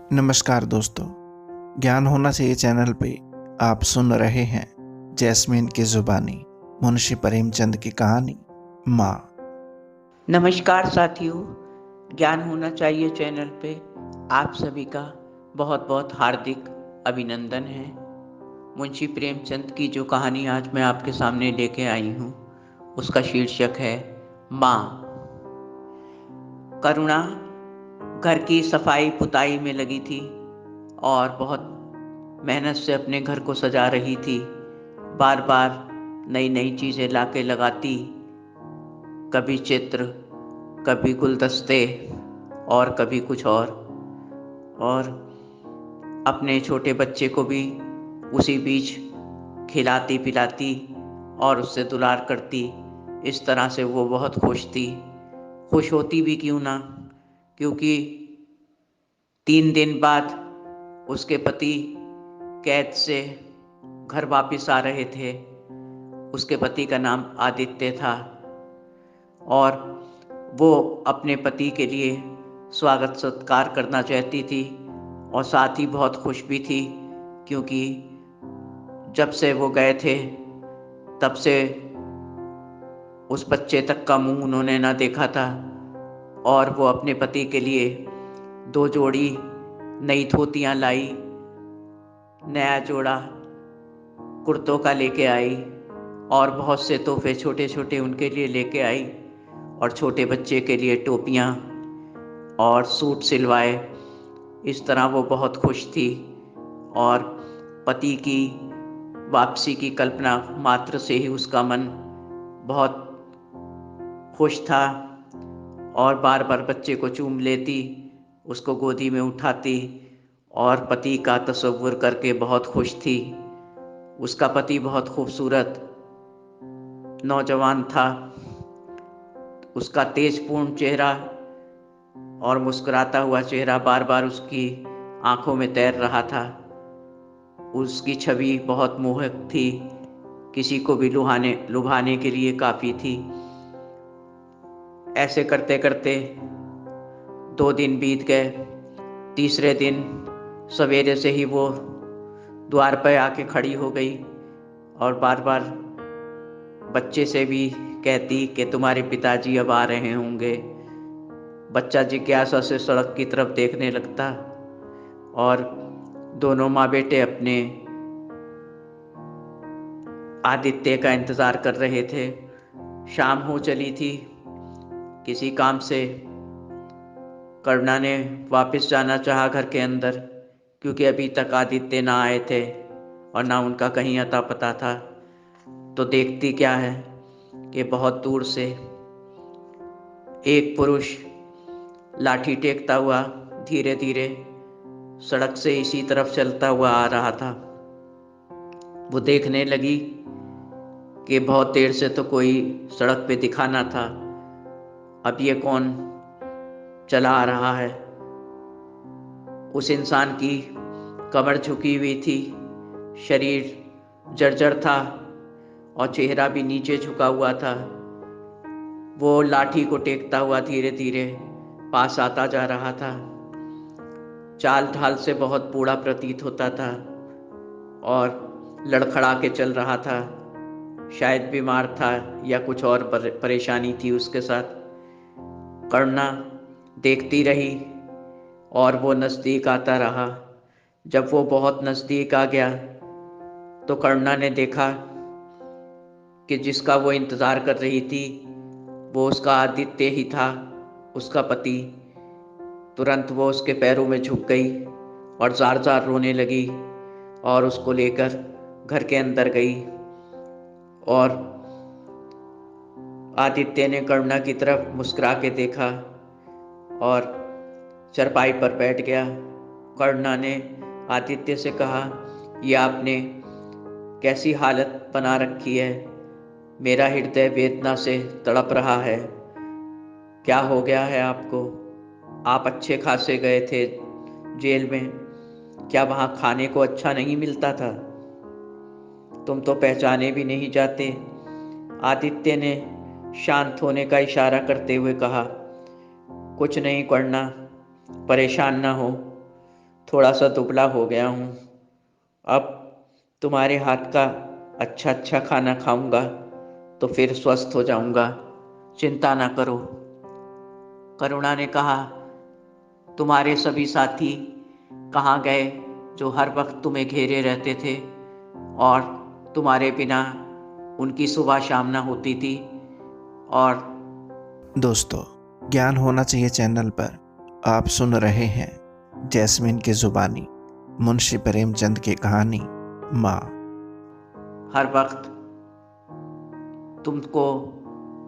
नमस्कार दोस्तों, ज्ञान होना चाहिए चैनल पे आप सुन रहे हैं जैस्मीन की जुबानी मुंशी प्रेमचंद की कहानी माँ। नमस्कार साथियों, ज्ञान होना चाहिए चैनल पे आप सभी का बहुत बहुत हार्दिक अभिनंदन है। मुंशी प्रेमचंद की जो कहानी आज मैं आपके सामने लेके आई हूँ उसका शीर्षक है माँ। करुणा घर की सफाई पुताई में लगी थी और बहुत मेहनत से अपने घर को सजा रही थी। बार बार नई नई चीज़ें लाके लगाती, कभी चित्र, कभी गुलदस्ते और कभी कुछ और अपने छोटे बच्चे को भी उसी बीच खिलाती पिलाती और उससे दुलार करती। इस तरह से वो बहुत खुश थी। खुश होती भी क्यों ना, क्योंकि 3 दिन बाद उसके पति कैद से घर वापस आ रहे थे। उसके पति का नाम आदित्य था और वो अपने पति के लिए स्वागत सत्कार करना चाहती थी और साथ ही बहुत खुश भी थी, क्योंकि जब से वो गए थे तब से उस बच्चे तक का मुंह उन्होंने ना देखा था। और वो अपने पति के लिए 2 जोड़ी नई धोतियाँ लाई, नया जोड़ा कुर्तों का लेके आई और बहुत से तोहफे छोटे छोटे उनके लिए लेके आई और छोटे बच्चे के लिए टोपियाँ और सूट सिलवाए। इस तरह वो बहुत खुश थी और पति की वापसी की कल्पना मात्र से ही उसका मन बहुत खुश था और बार बार बच्चे को चूम लेती, उसको गोदी में उठाती और पति का तस्वुर करके बहुत खुश थी। उसका पति बहुत खूबसूरत नौजवान था। उसका तेजपूर्ण चेहरा और मुस्कुराता हुआ चेहरा बार बार उसकी आंखों में तैर रहा था। उसकी छवि बहुत मोहक थी, किसी को भी लुभाने के लिए काफ़ी थी। ऐसे करते करते 2 दिन बीत गए। तीसरे दिन सवेरे से ही वो द्वार पर आके खड़ी हो गई और बार बार बच्चे से भी कहती कि तुम्हारे पिताजी अब आ रहे होंगे। बच्चा जिज्ञासा से सड़क की तरफ देखने लगता और दोनों माँ बेटे अपने आदित्य का इंतज़ार कर रहे थे। शाम हो चली थी। किसी काम से करुणा ने वापस जाना चाहा घर के अंदर, क्योंकि अभी तक आदित्य ना आए थे और ना उनका कहीं अता पता था। तो देखती क्या है कि बहुत दूर से एक पुरुष लाठी टेकता हुआ धीरे धीरे सड़क से इसी तरफ चलता हुआ आ रहा था। वो देखने लगी कि बहुत देर से तो कोई सड़क पे दिखा ना था, अब ये कौन चला आ रहा है। उस इंसान की कमर झुकी हुई थी, शरीर जर्जर था और चेहरा भी नीचे झुका हुआ था। वो लाठी को टेकता हुआ धीरे धीरे पास आता जा रहा था। चाल ढाल से बहुत बूढ़ा प्रतीत होता था और लड़खड़ा के चल रहा था। शायद बीमार था या कुछ और परेशानी थी उसके साथ। करुणा देखती रही और वो नज़दीक आता रहा। जब वो बहुत नज़दीक आ गया तो करुणा ने देखा कि जिसका वो इंतज़ार कर रही थी वो उसका आदित्य ही था, उसका पति। तुरंत वो उसके पैरों में झुक गई और जार जार रोने लगी और उसको लेकर घर के अंदर गई। और आदित्य ने करुणा की तरफ मुस्कुरा के देखा और चरपाई पर बैठ गया। करुणा ने आदित्य से कहा, ये आपने कैसी हालत बना रखी है, मेरा हृदय वेदना से तड़प रहा है। क्या हो गया है आपको? आप अच्छे खासे गए थे जेल में, क्या वहाँ खाने को अच्छा नहीं मिलता था? तुम तो पहचाने भी नहीं जाते। आदित्य ने शांत होने का इशारा करते हुए कहा, कुछ नहीं करुणा, परेशान ना हो, थोड़ा सा दुबला हो गया हूँ। अब तुम्हारे हाथ का अच्छा अच्छा खाना खाऊंगा तो फिर स्वस्थ हो जाऊंगा, चिंता ना करो। करुणा ने कहा, तुम्हारे सभी साथी कहाँ गए जो हर वक्त तुम्हें घेरे रहते थे और तुम्हारे बिना उनकी सुबह शाम ना होती थी। और दोस्तों, ज्ञान होना चाहिए चैनल पर आप सुन रहे हैं जैस्मीन की जुबानी, मुंशी प्रेमचंद की कहानी माँ। हर वक्त तुमको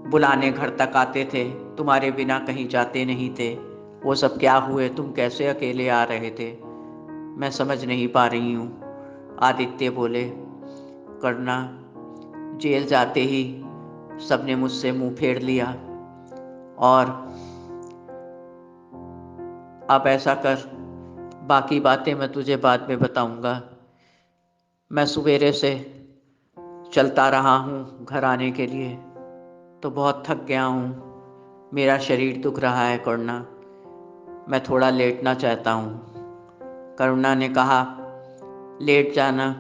बुलाने घर तक आते थे, तुम्हारे बिना कहीं जाते नहीं थे। वो सब क्या हुए? तुम कैसे अकेले आ रहे थे? मैं समझ नहीं पा रही हूँ। आदित्य बोले, करना, जेल जाते ही सबने मुझसे मुंह फेर लिया और अब ऐसा कर, बाकी बातें मैं तुझे बाद में बताऊंगा। मैं सवेरे से चलता रहा हूँ घर आने के लिए, तो बहुत थक गया हूँ। मेरा शरीर दुख रहा है करुणा, मैं थोड़ा लेटना चाहता हूँ। करुणा ने कहा, लेट जाना,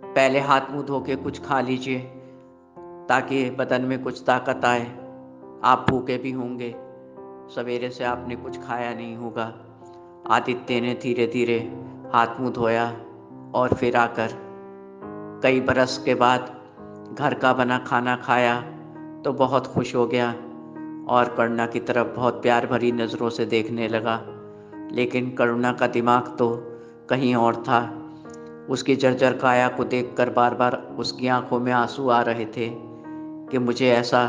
पहले हाथ मुंह धो के कुछ खा लीजिए ताकि बदन में कुछ ताकत आए। आप भूखे भी होंगे, सवेरे से आपने कुछ खाया नहीं होगा। आदित्य ने धीरे धीरे हाथ मुंह धोया और फिर आकर कई बरस के बाद घर का बना खाना खाया तो बहुत खुश हो गया और करुणा की तरफ बहुत प्यार भरी नज़रों से देखने लगा। लेकिन करुणा का दिमाग तो कहीं और था। उसकी जर्जर काया को देखकर बार बार उसकी आंखों में आंसू आ रहे थे कि मुझे ऐसा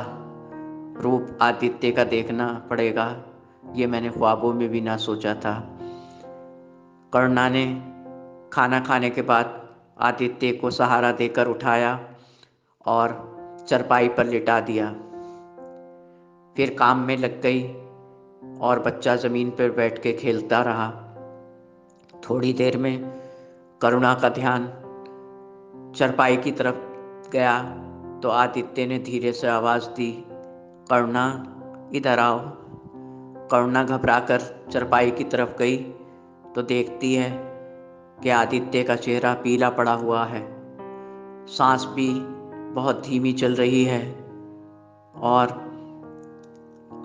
रूप आदित्य का देखना पड़ेगा, ये मैंने ख्वाबों में भी ना सोचा था। करुणा ने खाना खाने के बाद आदित्य को सहारा देकर उठाया और चरपाई पर लिटा दिया। फिर काम में लग गई और बच्चा ज़मीन पर बैठ के खेलता रहा। थोड़ी देर में करुणा का ध्यान चरपाई की तरफ गया तो आदित्य ने धीरे से आवाज़ दी, करुणा इधर आओ। करुणा घबराकर चरपाई की तरफ गई तो देखती है कि आदित्य का चेहरा पीला पड़ा हुआ है, सांस भी बहुत धीमी चल रही है और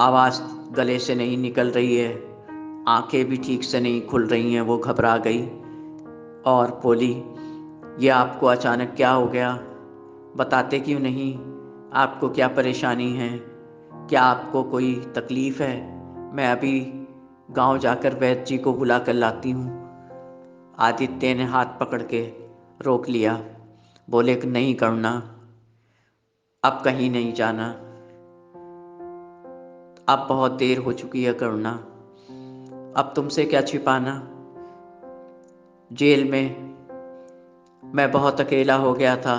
आवाज़ गले से नहीं निकल रही है, आंखें भी ठीक से नहीं खुल रही हैं। वो घबरा गई और बोली, ये आपको अचानक क्या हो गया? बताते क्यों नहीं? आपको क्या परेशानी है? क्या आपको कोई तकलीफ़ है? मैं अभी गांव जाकर वैद्य जी को बुला कर लाती हूँ। आदित्य ने हाथ पकड़ के रोक लिया। बोले कि नहीं करुणा, अब कहीं नहीं जाना, अब बहुत देर हो चुकी है करुणा, अब तुमसे क्या छिपाना। जेल में मैं बहुत अकेला हो गया था,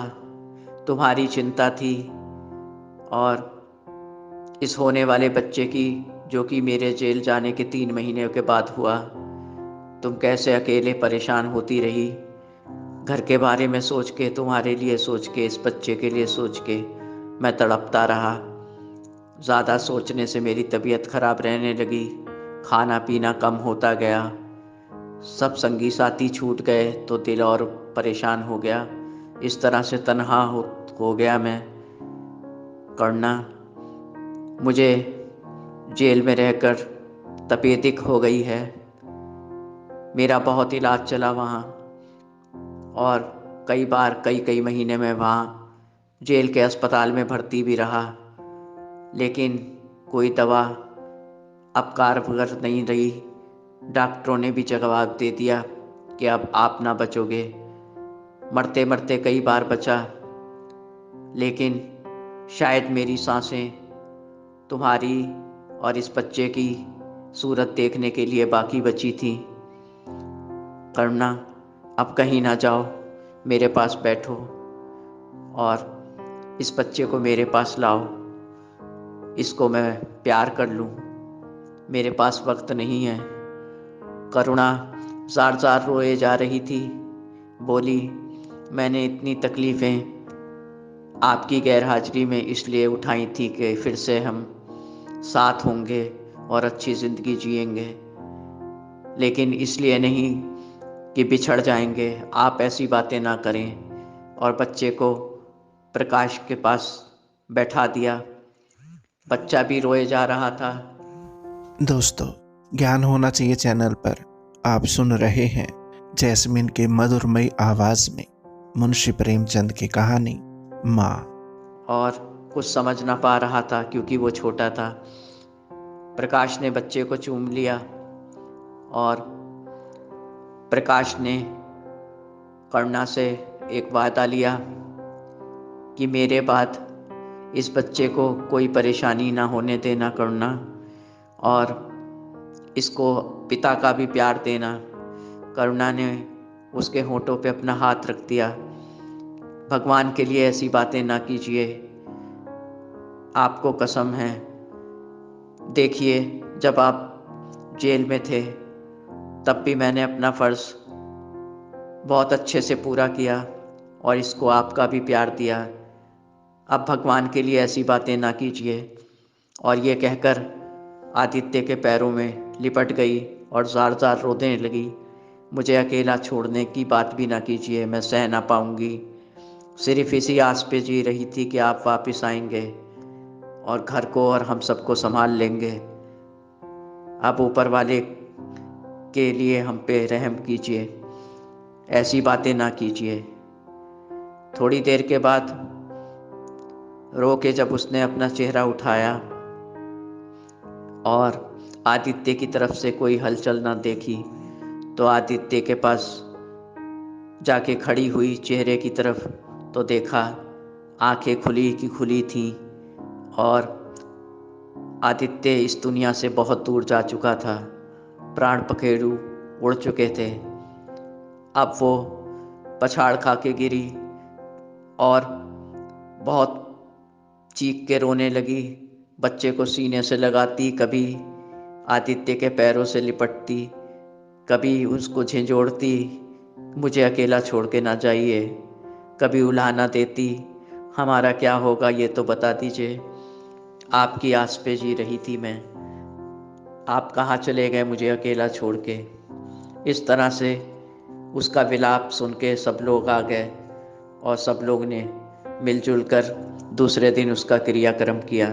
तुम्हारी चिंता थी और इस होने वाले बच्चे की, जो कि मेरे जेल जाने के 3 महीने के बाद हुआ। तुम कैसे अकेले परेशान होती रही, घर के बारे में सोच के, तुम्हारे लिए सोच के, इस बच्चे के लिए सोच के मैं तड़पता रहा। ज़्यादा सोचने से मेरी तबीयत खराब रहने लगी, खाना पीना कम होता गया, सब संगी साथी छूट गए तो दिल और परेशान हो गया। इस तरह से तन्हा हो गया मैं। करुणा, मुझे जेल में रहकर तपेदिक हो गई है। मेरा बहुत इलाज चला वहाँ और कई बार कई महीने में वहाँ जेल के अस्पताल में भर्ती भी रहा, लेकिन कोई दवा अब कारगर नहीं रही। डॉक्टरों ने भी जवाब दे दिया कि अब आप ना बचोगे। मरते मरते कई बार बचा, लेकिन शायद मेरी सांसें तुम्हारी और इस बच्चे की सूरत देखने के लिए बाकी बची थी। करुणा, अब कहीं ना जाओ, मेरे पास बैठो और इस बच्चे को मेरे पास लाओ, इसको मैं प्यार कर लूँ। मेरे पास वक्त नहीं है। करुणा जार जार रोए जा रही थी। बोली, मैंने इतनी तकलीफ़ें आपकी गैरहाजिरी में इसलिए उठाई थी कि फिर से हम साथ होंगे और अच्छी ज़िंदगी जिएंगे, लेकिन इसलिए नहीं कि बिछड़ जाएंगे, आप ऐसी बातें ना करें, और बच्चे को प्रकाश के पास बैठा दिया। बच्चा भी रोए जा रहा था। दोस्तों, ज्ञान होना चाहिए चैनल पर आप सुन रहे हैं जैस्मिन के मधुरमयी आवाज में मुंशी प्रेमचंद की कहानी माँ। और कुछ समझ ना पा रहा था क्योंकि वो छोटा था। प्रकाश ने बच्चे को चूम लिया और प्रकाश ने करुणा से एक वादा लिया कि मेरे बाद इस बच्चे को कोई परेशानी ना होने देना करुणा, और इसको पिता का भी प्यार देना। करुणा ने उसके होठों पे अपना हाथ रख दिया। भगवान के लिए ऐसी बातें ना कीजिए, आपको कसम है। देखिए, जब आप जेल में थे तब भी मैंने अपना फ़र्ज़ बहुत अच्छे से पूरा किया और इसको आपका भी प्यार दिया। अब भगवान के लिए ऐसी बातें ना कीजिए। और ये कहकर आदित्य के पैरों में लिपट गई और ज़ार ज़ार रोने लगी। मुझे अकेला छोड़ने की बात भी ना कीजिए, मैं सह ना पाऊँगी। सिर्फ इसी आस पे जी रही थी कि आप वापस आएंगे और घर को और हम सबको संभाल लेंगे। अब ऊपर वाले के लिए हम पे रहम कीजिए, ऐसी बातें ना कीजिए। थोड़ी देर के बाद रो के जब उसने अपना चेहरा उठाया और आदित्य की तरफ से कोई हलचल ना देखी, तो आदित्य के पास जाके खड़ी हुई चेहरे की तरफ तो देखा, आंखें खुली की खुली थीं और आदित्य इस दुनिया से बहुत दूर जा चुका था। प्राण पखेरु उड़ चुके थे। अब वो पछाड़ खा के गिरी और बहुत चीख के रोने लगी। बच्चे को सीने से लगाती, कभी आदित्य के पैरों से लिपटती, कभी उसको झिंझोड़ती, मुझे अकेला छोड़ के ना जाइए। कभी उल्हाना देती, हमारा क्या होगा ये तो बता दीजिए। आपकी आस पे जी रही थी मैं, आप कहाँ चले गए मुझे अकेला छोड़ के। इस तरह से उसका विलाप सुन के सब लोग आ गए और सब लोग ने मिलजुल कर दूसरे दिन उसका क्रियाक्रम किया।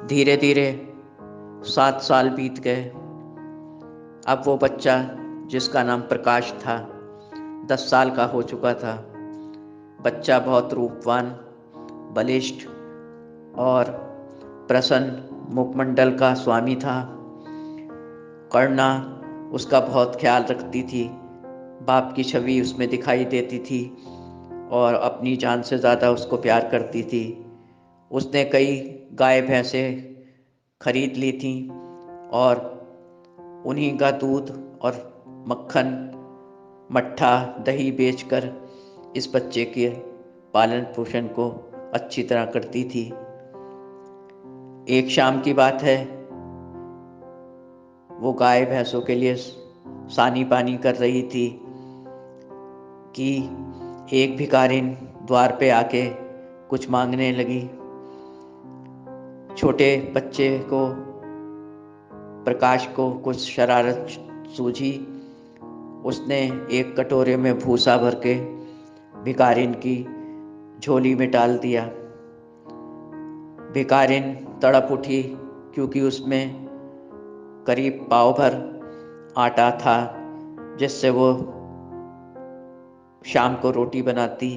धीरे धीरे 7 साल बीत गए। अब वो बच्चा जिसका नाम प्रकाश था 10 साल का हो चुका था। बच्चा बहुत रूपवान, बलिष्ठ और प्रसन्न मुखमंडल का स्वामी था। करुणा उसका बहुत ख्याल रखती थी। बाप की छवि उसमें दिखाई देती थी और अपनी जान से ज़्यादा उसको प्यार करती थी। उसने कई गाय भैंसें खरीद ली थी और उन्हीं का दूध और मक्खन, मट्ठा, दही बेचकर इस बच्चे के पालन पोषण को अच्छी तरह करती थी। एक शाम की बात है, वो गाय भैंसों के लिए सानी पानी कर रही थी कि एक भिखारिन द्वार पे आके कुछ मांगने लगी। छोटे बच्चे को, प्रकाश को कुछ शरारत सूझी। उसने एक कटोरे में भूसा भर के भिखारिन की झोली में डाल दिया। भिखारिन तड़प उठी क्योंकि उसमें करीब पाव भर आटा था जिससे वो शाम को रोटी बनाती,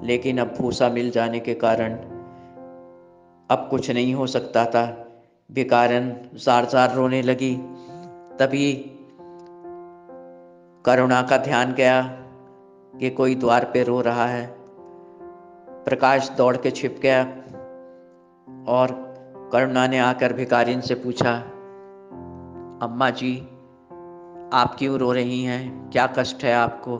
लेकिन अब भूसा मिल जाने के कारण अब कुछ नहीं हो सकता था। भिखारिन जार जार रोने लगी। तभी करुणा का ध्यान गया कि कोई द्वार पे रो रहा है। प्रकाश दौड़ के छिप गया और करुणा ने आकर भिखारिन से पूछा, अम्मा जी, आप क्यों रो रही हैं? क्या कष्ट है आपको?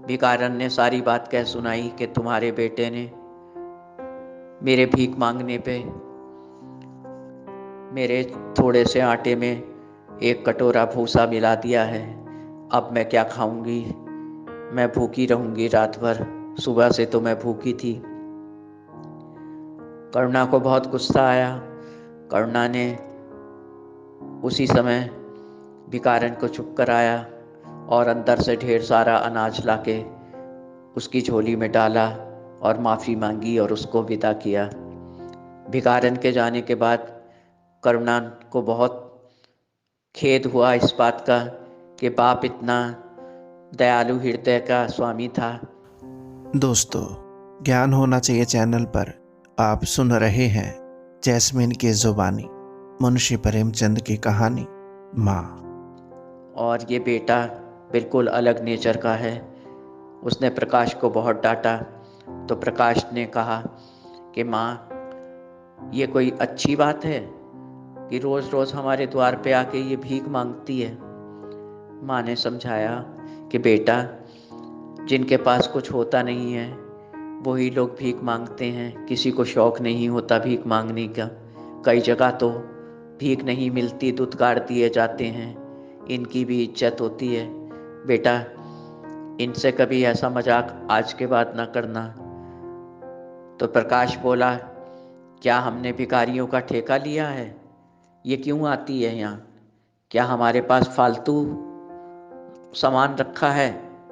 भिखारिन ने सारी बात कह सुनाई कि तुम्हारे बेटे ने मेरे भीख मांगने पे मेरे थोड़े से आटे में एक कटोरा भूसा मिला दिया है। अब मैं क्या खाऊंगी? मैं भूखी रहूंगी रात भर। सुबह से तो मैं भूखी थी। करुणा को बहुत गुस्सा आया। करुणा ने उसी समय भिखारिन को चुप कराया और अंदर से ढेर सारा अनाज लाके उसकी झोली में डाला और माफ़ी मांगी और उसको विदा किया। भिखारन के जाने के बाद करुणा को बहुत खेद हुआ इस बात का कि बाप इतना दयालु हृदय का स्वामी था। दोस्तों, ज्ञान होना चाहिए चैनल पर आप सुन रहे हैं जैस्मिन की जुबानी मुंशी प्रेमचंद की कहानी माँ। और ये बेटा बिल्कुल अलग नेचर का है। उसने प्रकाश को बहुत डांटा तो प्रकाश ने कहा कि माँ, ये कोई अच्छी बात है कि रोज़ रोज़ हमारे द्वार पे आके ये भीख मांगती है। माँ ने समझाया कि बेटा, जिनके पास कुछ होता नहीं है वही लोग भीख मांगते हैं, किसी को शौक नहीं होता भीख मांगने का। कई जगह तो भीख नहीं मिलती, दुत्कार दिए जाते हैं, इनकी भी इज्जत होती है। बेटा, इनसे कभी ऐसा मजाक आज के बाद ना करना। तो प्रकाश बोला, क्या हमने भिखारियों का ठेका लिया है? ये क्यों आती है यहाँ? क्या हमारे पास फालतू सामान रखा है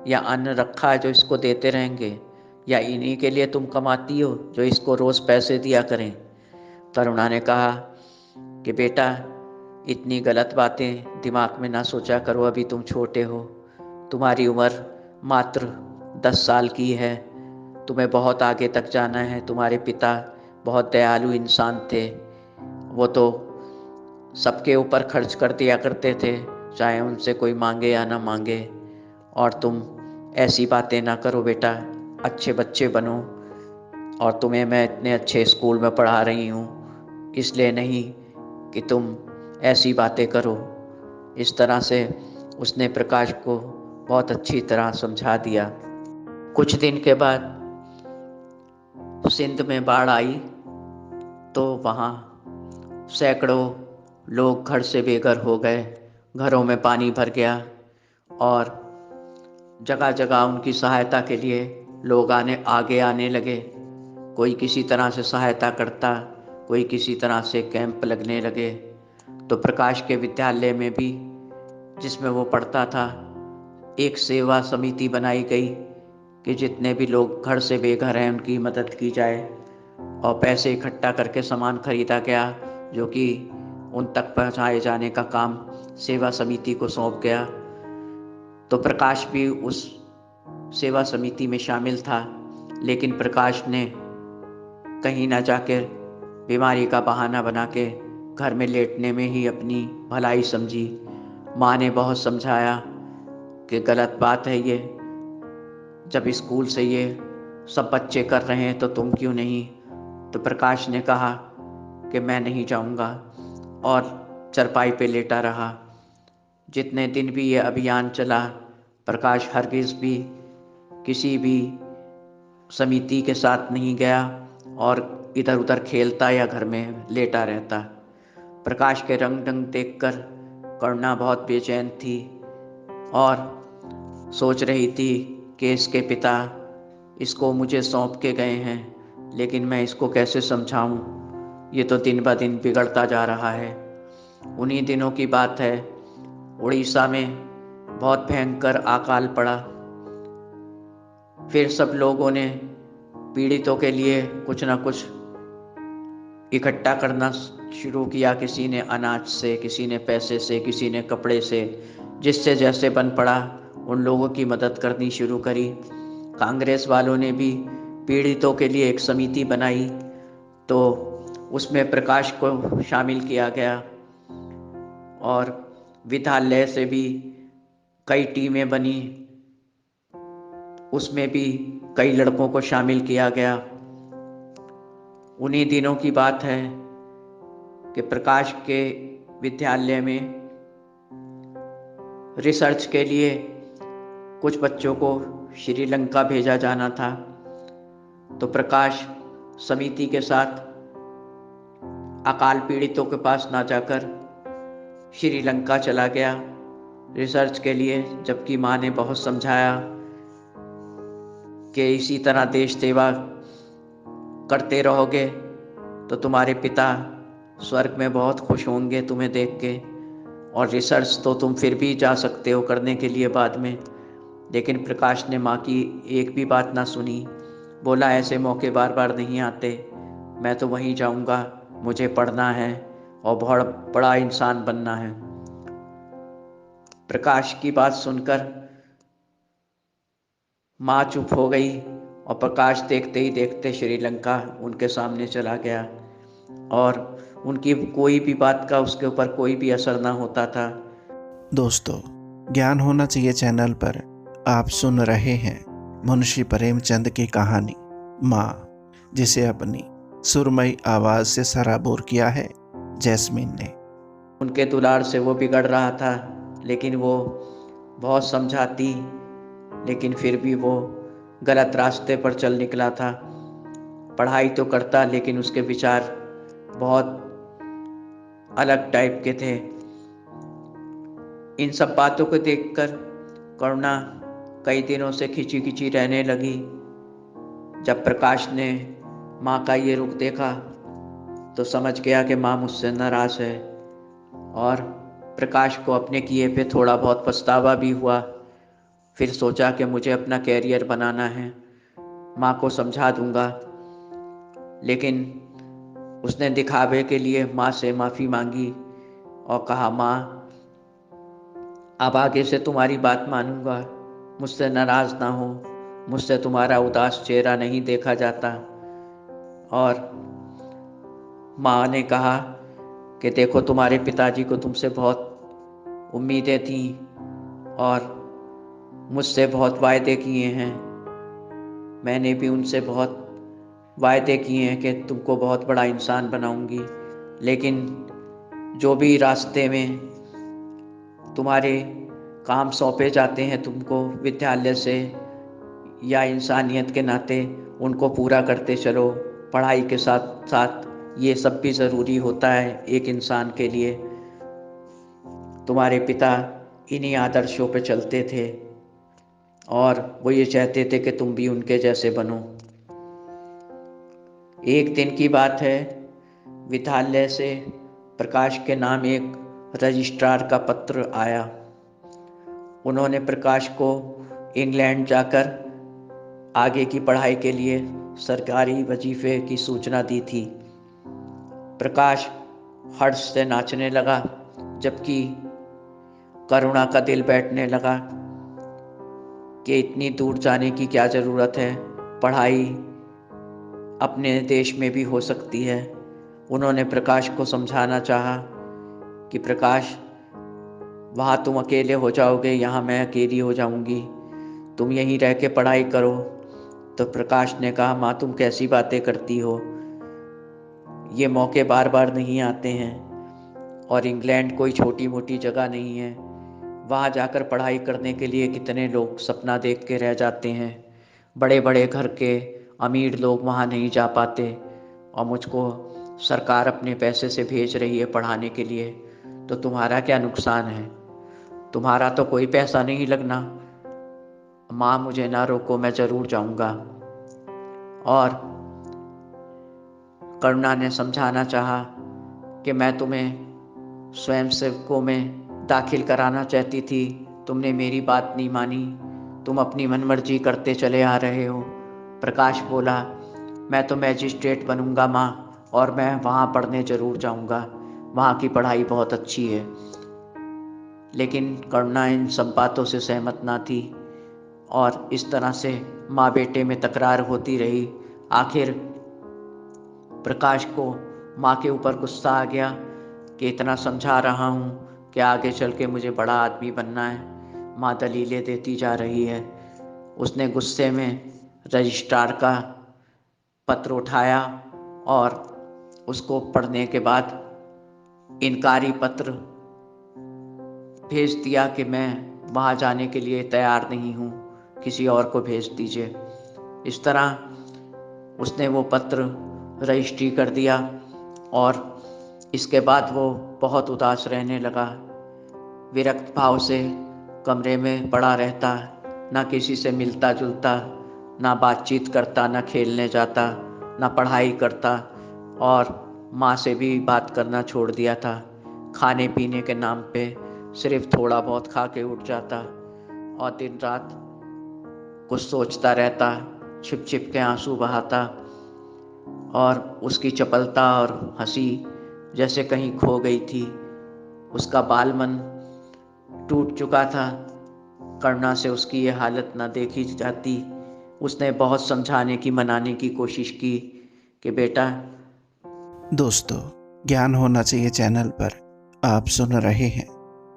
या अन्न रखा है जो इसको देते रहेंगे, या इन्हीं के लिए तुम कमाती हो जो इसको रोज़ पैसे दिया करें? करुणा ने कहा कि बेटा, इतनी गलत बातें दिमाग में ना सोचा करो, अभी तुम छोटे हो, तुम्हारी उम्र मात्र 10 साल की है, तुम्हें बहुत आगे तक जाना है। तुम्हारे पिता बहुत दयालु इंसान थे, वो तो सबके ऊपर खर्च कर दिया करते थे, चाहे उनसे कोई मांगे या ना मांगे। और तुम ऐसी बातें ना करो बेटा, अच्छे बच्चे बनो। और तुम्हें मैं इतने अच्छे स्कूल में पढ़ा रही हूँ, इसलिए नहीं कि तुम ऐसी बातें करो। इस तरह से उसने प्रकाश को बहुत अच्छी तरह समझा दिया। कुछ दिन के बाद सिंध में बाढ़ आई तो वहाँ सैकड़ों लोग घर से बेघर हो गए, घरों में पानी भर गया और जगह जगह उनकी सहायता के लिए लोग आगे आने लगे। कोई किसी तरह से सहायता करता, कोई किसी तरह से कैंप लगने लगे। तो प्रकाश के विद्यालय में भी, जिसमें वो पढ़ता था, एक सेवा समिति बनाई गई कि जितने भी लोग घर से बेघर हैं उनकी मदद की जाए, और पैसे इकट्ठा करके सामान खरीदा गया जो कि उन तक पहुंचाए जाने का काम सेवा समिति को सौंप गया। तो प्रकाश भी उस सेवा समिति में शामिल था, लेकिन प्रकाश ने कहीं ना जाकर बीमारी का बहाना बना के घर में लेटने में ही अपनी भलाई समझी। माँ ने बहुत समझाया कि गलत बात है ये, जब स्कूल से ये सब बच्चे कर रहे हैं तो तुम क्यों नहीं? तो प्रकाश ने कहा कि मैं नहीं जाऊंगा और चरपाई पे लेटा रहा। जितने दिन भी ये अभियान चला, प्रकाश हरगिज़ भी किसी भी समिति के साथ नहीं गया और इधर उधर खेलता या घर में लेटा रहता। प्रकाश के रंग ढंग देखकर करुणा बहुत बेचैन थी और सोच रही थी कि इसके पिता इसको मुझे सौंप के गए हैं, लेकिन मैं इसको कैसे समझाऊं? ये तो दिन ब दिन बिगड़ता जा रहा है। उन्हीं दिनों की बात है, उड़ीसा में बहुत भयंकर अकाल पड़ा। फिर सब लोगों ने पीड़ितों के लिए कुछ ना कुछ इकट्ठा करना शुरू किया। किसी ने अनाज से, किसी ने पैसे से, किसी ने कपड़े से, जिससे जैसे बन पड़ा उन लोगों की मदद करनी शुरू करी। कांग्रेस वालों ने भी पीड़ितों के लिए एक समिति बनाई, तो उसमें प्रकाश को शामिल किया गया और विद्यालय से भी कई टीमें बनी, उसमें भी कई लड़कों को शामिल किया गया। उन्हीं दिनों की बात है कि प्रकाश के विद्यालय में रिसर्च के लिए कुछ बच्चों को श्रीलंका भेजा जाना था। तो प्रकाश समिति के साथ अकाल पीड़ितों के पास ना जाकर श्रीलंका चला गया रिसर्च के लिए, जबकि माँ ने बहुत समझाया कि इसी तरह देश सेवा करते रहोगे तो तुम्हारे पिता स्वर्ग में बहुत खुश होंगे तुम्हें देख के। और रिसर्च तो तुम फिर भी जा सकते हो करने के लिए बाद में। लेकिन प्रकाश ने माँ की एक भी बात ना सुनी। बोला, ऐसे मौके बार बार नहीं आते, मैं तो वहीं जाऊंगा, मुझे पढ़ना है और बहुत बड़ा इंसान बनना है। प्रकाश की बात सुनकर माँ चुप हो गई और प्रकाश देखते ही देखते श्रीलंका उनके सामने चला गया और उनकी कोई भी बात का उसके ऊपर कोई भी असर ना होता था। दोस्तों, ज्ञान होना चाहिए चैनल पर आप सुन रहे हैं मुंशी प्रेमचंद की कहानी माँ, जिसे अपनी सुरमई आवाज से सराबोर किया है जैस्मिन ने। उनके दुलार से वो बिगड़ रहा था, लेकिन वो बहुत समझाती, लेकिन फिर भी वो गलत रास्ते पर चल निकला था। पढ़ाई तो करता, लेकिन उसके विचार बहुत अलग टाइप के थे। इन सब बातों को देखकर करुणा कई दिनों से खिंची खिंची रहने लगी। जब प्रकाश ने माँ का ये रुख देखा तो समझ गया कि माँ मुझसे नाराज है, और प्रकाश को अपने किए पे थोड़ा बहुत पछतावा भी हुआ। फिर सोचा कि मुझे अपना कैरियर बनाना है, माँ को समझा दूंगा। लेकिन उसने दिखावे के लिए माँ से माफ़ी मांगी और कहा, माँ अब आगे से तुम्हारी बात मानूंगा, मुझसे नाराज़ ना हो, मुझसे तुम्हारा उदास चेहरा नहीं देखा जाता। और माँ ने कहा कि देखो, तुम्हारे पिताजी को तुमसे बहुत उम्मीदें थीं और मुझसे बहुत वायदे किए हैं। मैंने भी उनसे बहुत वायदे किए हैं कि तुमको बहुत बड़ा इंसान बनाऊंगी। लेकिन जो भी रास्ते में तुम्हारे काम सौंपे जाते हैं तुमको विद्यालय से या इंसानियत के नाते, उनको पूरा करते चलो। पढ़ाई के साथ साथ ये सब भी ज़रूरी होता है एक इंसान के लिए। तुम्हारे पिता इन्हीं आदर्शों पे चलते थे और वो ये चाहते थे कि तुम भी उनके जैसे बनो। एक दिन की बात है, विद्यालय से प्रकाश के नाम एक रजिस्ट्रार का पत्र आया। उन्होंने प्रकाश को इंग्लैंड जाकर आगे की पढ़ाई के लिए सरकारी वजीफे की सूचना दी थी। प्रकाश हर्ष से नाचने लगा, जबकि करुणा का दिल बैठने लगा कि इतनी दूर जाने की क्या ज़रूरत है, पढ़ाई अपने देश में भी हो सकती है। उन्होंने प्रकाश को समझाना चाहा कि प्रकाश, वहाँ तुम अकेले हो जाओगे, यहाँ मैं अकेली हो जाऊंगी, तुम यहीं रह के पढ़ाई करो। तो प्रकाश ने कहा, माँ तुम कैसी बातें करती हो, ये मौके बार बार नहीं आते हैं और इंग्लैंड कोई छोटी मोटी जगह नहीं है। वहाँ जाकर पढ़ाई करने के लिए कितने लोग सपना देख के रह जाते हैं। बड़े बड़े घर के अमीर लोग वहाँ नहीं जा पाते और मुझको सरकार अपने पैसे से भेज रही है पढ़ाने के लिए, तो तुम्हारा क्या नुकसान है? तुम्हारा तो कोई पैसा नहीं लगना। माँ मुझे ना रोको, मैं ज़रूर जाऊँगा। और करुणा ने समझाना चाहा कि मैं तुम्हें स्वयंसेवकों में दाखिल कराना चाहती थी, तुमने मेरी बात नहीं मानी, तुम अपनी मनमर्जी करते चले आ रहे हो। प्रकाश बोला, मैं तो मैजिस्ट्रेट बनूंगा माँ, और मैं वहाँ पढ़ने ज़रूर जाऊँगा, वहाँ की पढ़ाई बहुत अच्छी है। लेकिन करुणा इन सब बातों से सहमत ना थी और इस तरह से माँ बेटे में तकरार होती रही। आखिर प्रकाश को माँ के ऊपर गुस्सा आ गया कि इतना समझा रहा हूँ कि आगे चल के मुझे बड़ा आदमी बनना है, माँ दलीलें देती जा रही है। उसने गुस्से में रजिस्ट्रार का पत्र उठाया और उसको पढ़ने के बाद इनकारी पत्र भेज दिया कि मैं वहाँ जाने के लिए तैयार नहीं हूँ, किसी और को भेज दीजिए। इस तरह उसने वो पत्र रजिस्ट्री कर दिया और इसके बाद वो बहुत उदास रहने लगा। विरक्त भाव से कमरे में पड़ा रहता, ना किसी से मिलता जुलता, ना बातचीत करता, ना खेलने जाता, ना पढ़ाई करता, और माँ से भी बात करना छोड़ दिया था। खाने पीने के नाम पे सिर्फ थोड़ा बहुत खा के उठ जाता और दिन रात कुछ सोचता रहता, छिप छिप के आंसू बहाता और उसकी चपलता और हंसी जैसे कहीं खो गई थी। उसका बाल मन टूट चुका था। करुणा से उसकी ये हालत ना देखी जाती। उसने बहुत समझाने की, मनाने की कोशिश की कि बेटा। दोस्तों, ज्ञान होना चाहिए चैनल पर आप सुन रहे हैं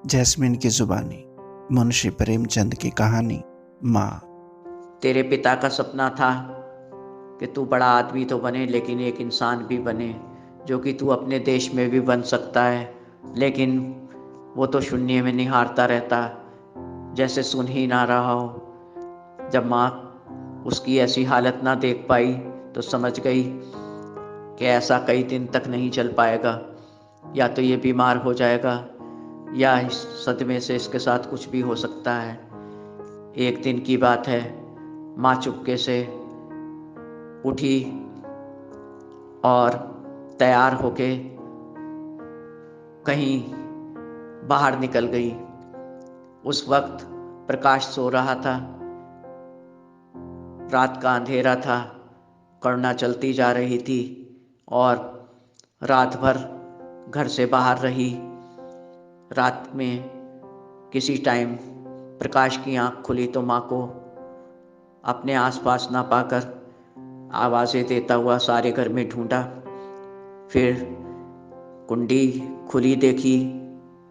जैस्मिन की जुबानी मुंशी प्रेमचंद की कहानी माँ। तेरे पिता का सपना था कि तू बड़ा आदमी तो बने, लेकिन एक इंसान भी बने, जो कि तू अपने देश में भी बन सकता है। लेकिन वो तो शून्य में निहारता रहता, जैसे सुन ही ना रहा हो। जब माँ उसकी ऐसी हालत ना देख पाई तो समझ गई कि ऐसा कई दिन तक नहीं चल पाएगा। या तो ये बीमार हो जाएगा या इस सदमे से इसके साथ कुछ भी हो सकता है। एक दिन की बात है, माँ चुपके से उठी और तैयार होके कहीं बाहर निकल गई। उस वक्त प्रकाश सो रहा था, रात का अंधेरा था। करुणा चलती जा रही थी और रात भर घर से बाहर रही। रात में किसी टाइम प्रकाश की आंख खुली तो माँ को अपने आसपास ना पाकर आवाज़ें देता हुआ सारे घर में ढूंढा। फिर कुंडी खुली देखी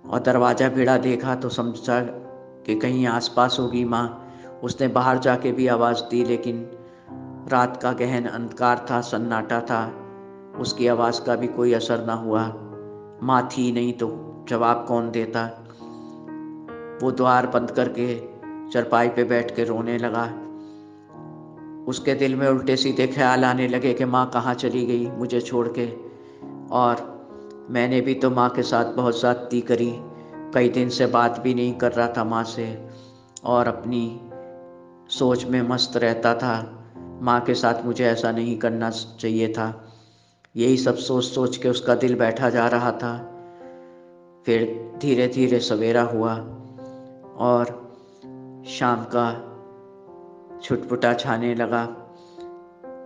और दरवाज़ा भिड़ा देखा तो समझा कि कहीं आसपास होगी माँ। उसने बाहर जाके भी आवाज़ दी, लेकिन रात का गहन अंधकार था, सन्नाटा था। उसकी आवाज़ का भी कोई असर ना हुआ। माँ थी नहीं तो जवाब कौन देता। वो द्वार बंद करके चरपाई पे बैठ के रोने लगा। उसके दिल में उल्टे सीधे ख्याल आने लगे कि माँ कहाँ चली गई मुझे छोड़ के। और मैंने भी तो माँ के साथ बहुत ज़्यादती करी। कई दिन से बात भी नहीं कर रहा था माँ से और अपनी सोच में मस्त रहता था। माँ के साथ मुझे ऐसा नहीं करना चाहिए था। यही सब सोच सोच के उसका दिल बैठा जा रहा था। फिर धीरे धीरे सवेरा हुआ और शाम का छुटपुटा छाने लगा।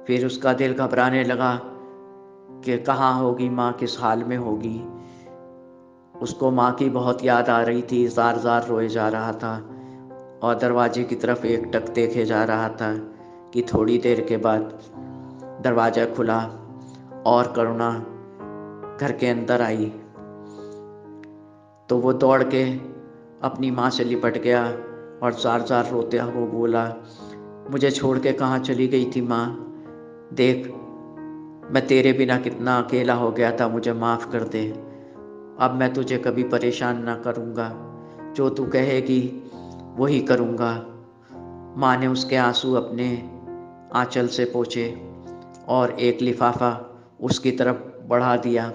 फिर उसका दिल घबराने लगा कि कहाँ होगी माँ, किस हाल में होगी। उसको माँ की बहुत याद आ रही थी, ज़ार ज़ार रोए जा रहा था और दरवाजे की तरफ एकटक देखे जा रहा था कि थोड़ी देर के बाद दरवाज़ा खुला और करुणा घर के अंदर आई। तो वो दौड़ के अपनी माँ से लिपट गया और ज़ार ज़ार रोते हुए बोला, मुझे छोड़ के कहाँ चली गई थी माँ? देख, मैं तेरे बिना कितना अकेला हो गया था, मुझे माफ़ कर दे। अब मैं तुझे कभी परेशान ना करूँगा, जो तू कहेगी वही करूँगा। माँ ने उसके आंसू अपने आंचल से पोंछे और एक लिफाफा उसकी तरफ बढ़ा दिया।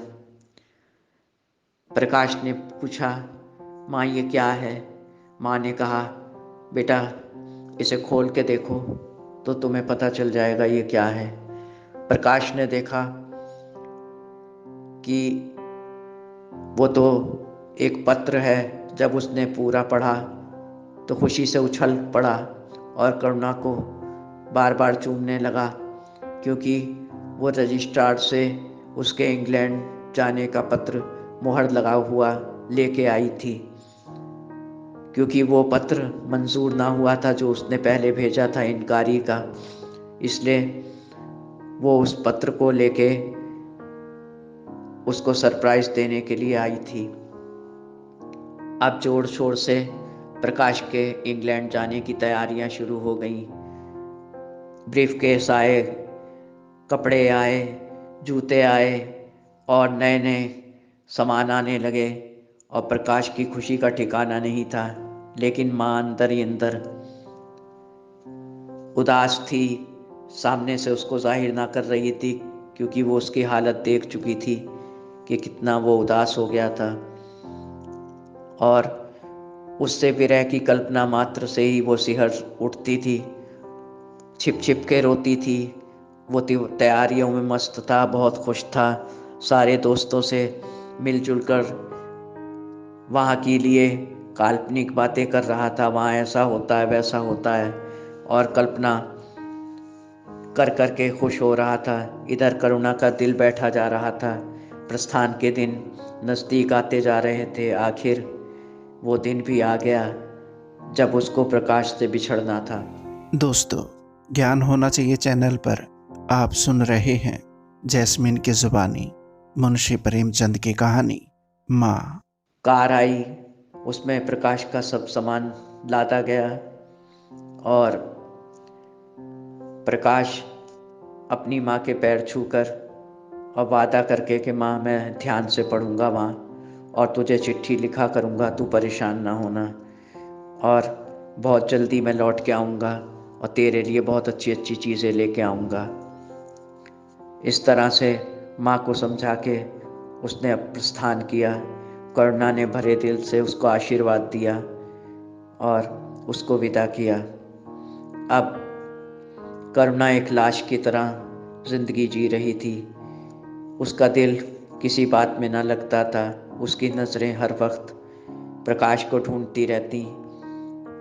प्रकाश ने पूछा, माँ ये क्या है? माँ ने कहा, बेटा इसे खोल के देखो तो तुम्हें पता चल जाएगा ये क्या है। प्रकाश ने देखा कि वो तो एक पत्र है। जब उसने पूरा पढ़ा तो खुशी से उछल पड़ा और करुणा को बार बार चूमने लगा, क्योंकि वो रजिस्ट्रार से उसके इंग्लैंड जाने का पत्र मुहर लगा हुआ लेके आई थी। क्योंकि वो पत्र मंजूर ना हुआ था जो उसने पहले भेजा था इनकारी का, इसलिए वो उस पत्र को लेके उसको सरप्राइज देने के लिए आई थी। अब जोर शोर से प्रकाश के इंग्लैंड जाने की तैयारियां शुरू हो गईं। ब्रीफकेस आए, कपड़े आए, जूते आए और नए नए सामान आने लगे और प्रकाश की खुशी का ठिकाना नहीं था। लेकिन माँ अंदर ही अंदर उदास थी, सामने से उसको जाहिर ना कर रही थी, क्योंकि वो उसकी हालत देख चुकी थी कि कितना वो उदास हो गया था। और उससे विरह की कल्पना मात्र से ही वो सिहर उठती थी, छिप छिप के रोती थी। वो तैयारियों में मस्त था, बहुत खुश था, सारे दोस्तों से मिलजुल कर वहाँ के लिए काल्पनिक बातें कर रहा था, वहाँ ऐसा होता है वैसा होता है, और कल्पना कर कर के खुश हो रहा था। इधर करुणा का दिल बैठा जा रहा था। प्रस्थान के दिन नज़दीक आते जा रहे थे। आखिर वो दिन भी आ गया जब उसको प्रकाश से बिछड़ना था। दोस्तों, ज्ञान होना चाहिए चैनल पर आप सुन रहे हैं जैस्मिन की जुबानी मुंशी प्रेमचंद की कहानी माँ। कार आई, उसमें प्रकाश का सब सामान लादा गया और प्रकाश अपनी माँ के पैर छूकर और वादा करके कि माँ मैं ध्यान से पढ़ूंगा माँ, और तुझे चिट्ठी लिखा करूँगा, तू परेशान ना होना, और बहुत जल्दी मैं लौट के आऊँगा और तेरे लिए बहुत अच्छी अच्छी चीज़ें लेके आऊँगा। इस तरह से माँ को समझा के उसने अब प्रस्थान किया। करुणा ने भरे दिल से उसको आशीर्वाद दिया और उसको विदा किया। अब करुणा एक लाश की तरह जिंदगी जी रही थी। उसका दिल किसी बात में न लगता था। उसकी नज़रें हर वक्त प्रकाश को ढूंढती रहती।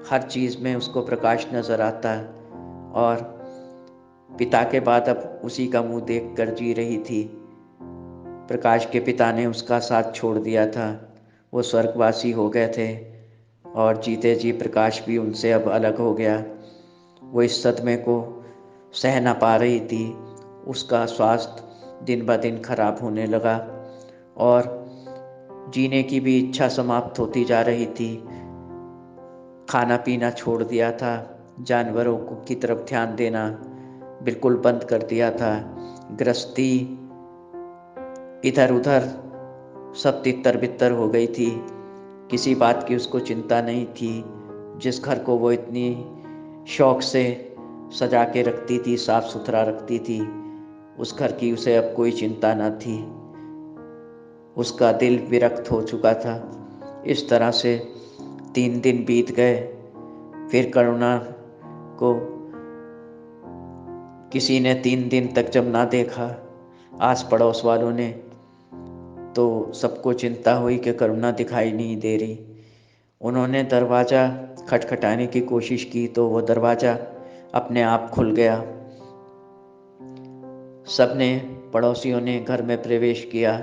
हर चीज़ में उसको प्रकाश नज़र आता, और पिता के बाद अब उसी का मुंह देख कर जी रही थी। प्रकाश के पिता ने उसका साथ छोड़ दिया था, वो स्वर्गवासी हो गए थे, और जीते जी प्रकाश भी उनसे अब अलग हो गया। वो इस सदमे को सह ना पा रही थी। उसका स्वास्थ्य दिन ब दिन खराब होने लगा और जीने की भी इच्छा समाप्त होती जा रही थी। खाना पीना छोड़ दिया था, जानवरों की तरफ ध्यान देना बिल्कुल बंद कर दिया था। गृहस्थी इधर उधर सब तितर बितर हो गई थी। किसी बात की उसको चिंता नहीं थी। जिस घर को वो इतनी शौक से सजा के रखती थी, साफ सुथरा रखती थी, उस घर की उसे अब कोई चिंता न थी। उसका दिल विरक्त हो चुका था। इस तरह से 3 दिन बीत गए। फिर करुणा को किसी ने 3 दिन तक जब ना देखा, आस पड़ोस वालों ने, तो सबको चिंता हुई कि करुणा दिखाई नहीं दे रही। उन्होंने दरवाज़ा खटखटाने की कोशिश की तो वो दरवाज़ा अपने आप खुल गया। सबने, पड़ोसियों ने घर में प्रवेश किया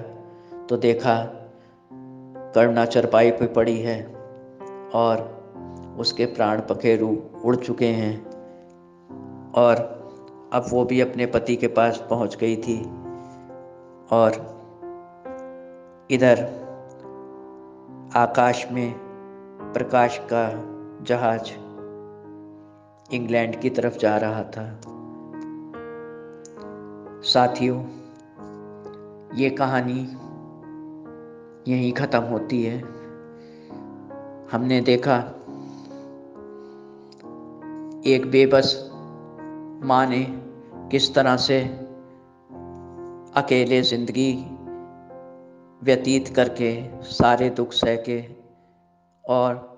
तो देखा करुणा चरपाई पे पड़ी है और उसके प्राण पखेरु उड़ चुके हैं, और अब वो भी अपने पति के पास पहुंच गई थी। और इधर आकाश में प्रकाश का जहाज इंग्लैंड की तरफ जा रहा था। साथियों, ये कहानी यहीं ख़त्म होती है। हमने देखा एक बेबस माँ ने किस तरह से अकेले ज़िंदगी व्यतीत करके सारे दुख सह के और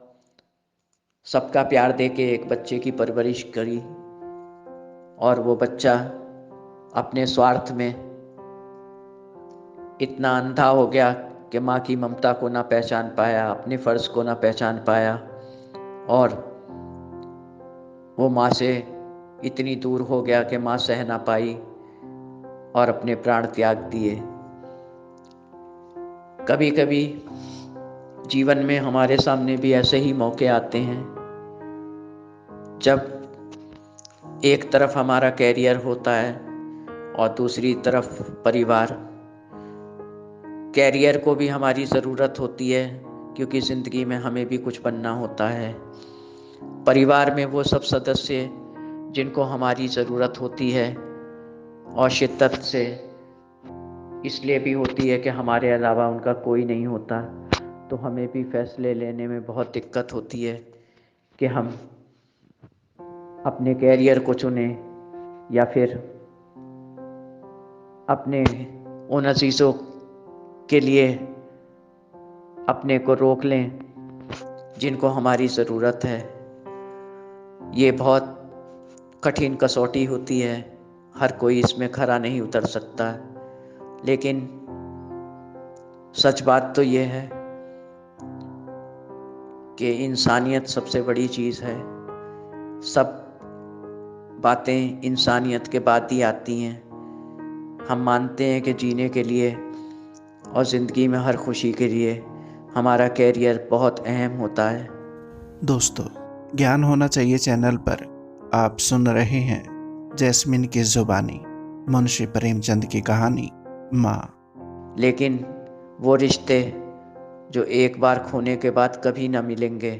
सबका प्यार दे के एक बच्चे की परवरिश करी, और वो बच्चा अपने स्वार्थ में इतना अंधा हो गया कि माँ की ममता को ना पहचान पाया, अपने फ़र्ज़ को ना पहचान पाया, और वो माँ से इतनी दूर हो गया कि माँ सह ना पाई और अपने प्राण त्याग दिए। कभी कभी जीवन में हमारे सामने भी ऐसे ही मौके आते हैं जब एक तरफ हमारा कैरियर होता है और दूसरी तरफ परिवार। कैरियर को भी हमारी ज़रूरत होती है क्योंकि ज़िंदगी में हमें भी कुछ बनना होता है। परिवार में वो सब सदस्य जिनको हमारी ज़रूरत होती है और शिद्दत से इसलिए भी होती है कि हमारे अलावा उनका कोई नहीं होता, तो हमें भी फैसले लेने में बहुत दिक्कत होती है कि हम अपने कैरियर को चुनें या फिर अपने उन अजीज़ों के लिए अपने को रोक लें जिनको हमारी ज़रूरत है। ये बहुत कठिन कसौटी होती है, हर कोई इसमें खरा नहीं उतर सकता, लेकिन सच बात तो ये है कि इंसानियत सबसे बड़ी चीज़ है। सब बातें इंसानियत के बाद ही आती हैं। हम मानते हैं कि जीने के लिए और ज़िंदगी में हर खुशी के लिए हमारा कैरियर बहुत अहम होता है। दोस्तों, ज्ञान होना चाहिए चैनल पर आप सुन रहे हैं जैस्मिन की जुबानी, मुंशी प्रेमचंद की कहानी माँ। लेकिन वो रिश्ते जो एक बार खोने के बाद कभी ना मिलेंगे,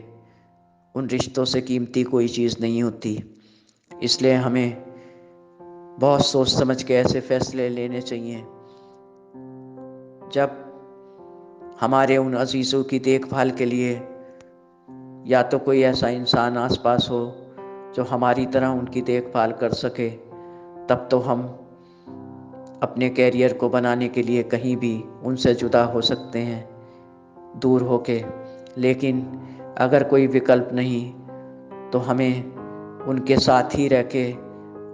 उन रिश्तों से कीमती कोई चीज़ नहीं होती। इसलिए हमें बहुत सोच समझ के ऐसे फैसले लेने चाहिए जब हमारे उन अजीज़ों की देखभाल के लिए या तो कोई ऐसा इंसान आसपास हो जो हमारी तरह उनकी देखभाल कर सके, तब तो हम अपने कैरियर को बनाने के लिए कहीं भी उनसे जुदा हो सकते हैं, दूर होके। लेकिन अगर कोई विकल्प नहीं तो हमें उनके साथ ही रह के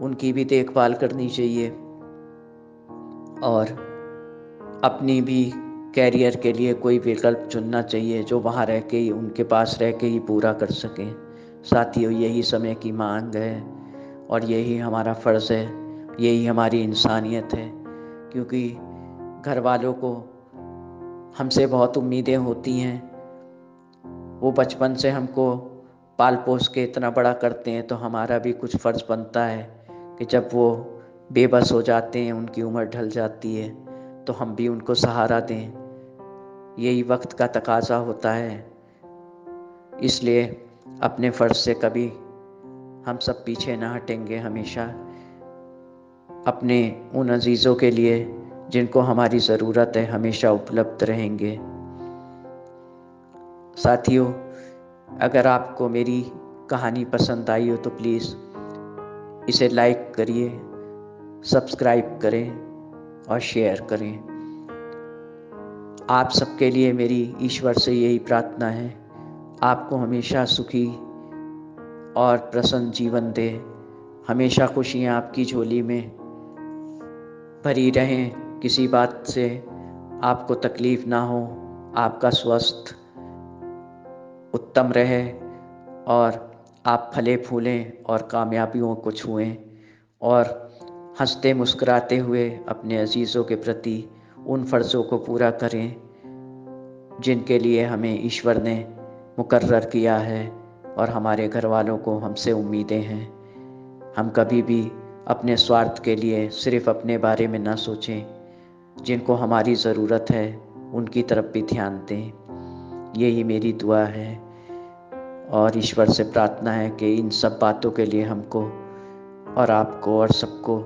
उनकी भी देखभाल करनी चाहिए और अपनी भी कैरियर के लिए कोई विकल्प चुनना चाहिए जो वहाँ रह के ही, उनके पास रह के ही पूरा कर सकें। साथियों, यही समय की मांग है और यही हमारा फ़र्ज़ है, यही हमारी इंसानियत है, क्योंकि घर वालों को हमसे बहुत उम्मीदें होती हैं। वो बचपन से हमको पाल पोस के इतना बड़ा करते हैं, तो हमारा भी कुछ फ़र्ज़ बनता है कि जब वो बेबस हो जाते हैं, उनकी उम्र ढल जाती है, तो हम भी उनको सहारा दें। यही वक्त का तकाज़ा होता है। इसलिए अपने फ़र्ज़ से कभी हम सब पीछे ना हटेंगे। हमेशा अपने उन अजीज़ों के लिए जिनको हमारी ज़रूरत है हमेशा उपलब्ध रहेंगे। साथियों, अगर आपको मेरी कहानी पसंद आई हो तो प्लीज़ इसे लाइक करिए, सब्सक्राइब करें और शेयर करें। आप सबके लिए मेरी ईश्वर से यही प्रार्थना है, आपको हमेशा सुखी और प्रसन्न जीवन दे, हमेशा खुशियाँ आपकी झोली में भरी रहें, किसी बात से आपको तकलीफ़ ना हो, आपका स्वास्थ्य उत्तम रहे और आप फले फूलें और कामयाबियों को छुएं और हंसते मुस्कुराते हुए अपने अजीज़ों के प्रति उन फ़र्ज़ों को पूरा करें जिनके लिए हमें ईश्वर ने मुकर्रर किया है और हमारे घर वालों को हमसे उम्मीदें हैं। हम कभी भी अपने स्वार्थ के लिए सिर्फ़ अपने बारे में ना सोचें, जिनको हमारी ज़रूरत है उनकी तरफ भी ध्यान दें। यही मेरी दुआ है और ईश्वर से प्रार्थना है कि इन सब बातों के लिए हमको और आपको और सबको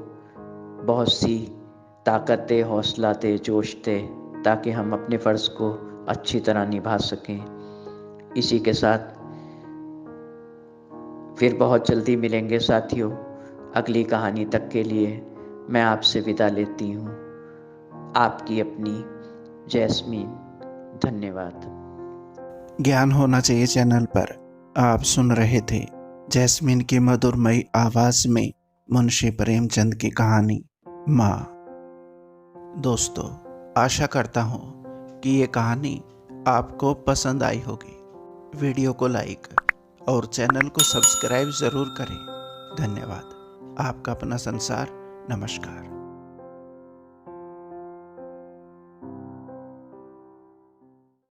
बहुत सी ताकत दे, हौसला दे, जोश दे, ताकि हम अपने फ़र्ज़ को अच्छी तरह निभा सकें। इसी के साथ फिर बहुत जल्दी मिलेंगे साथियों। अगली कहानी तक के लिए मैं आपसे विदा लेती हूँ। आपकी अपनी जैस्मीन। धन्यवाद। ज्ञान होना चाहिए चैनल पर आप सुन रहे थे जैस्मिन की मधुरमयी आवाज़ में मुंशी प्रेमचंद की कहानी माँ। दोस्तों, आशा करता हूँ कि ये कहानी आपको पसंद आई होगी। वीडियो को लाइक और चैनल को सब्सक्राइब ज़रूर करें। धन्यवाद। आपका अपना संसार। नमस्कार।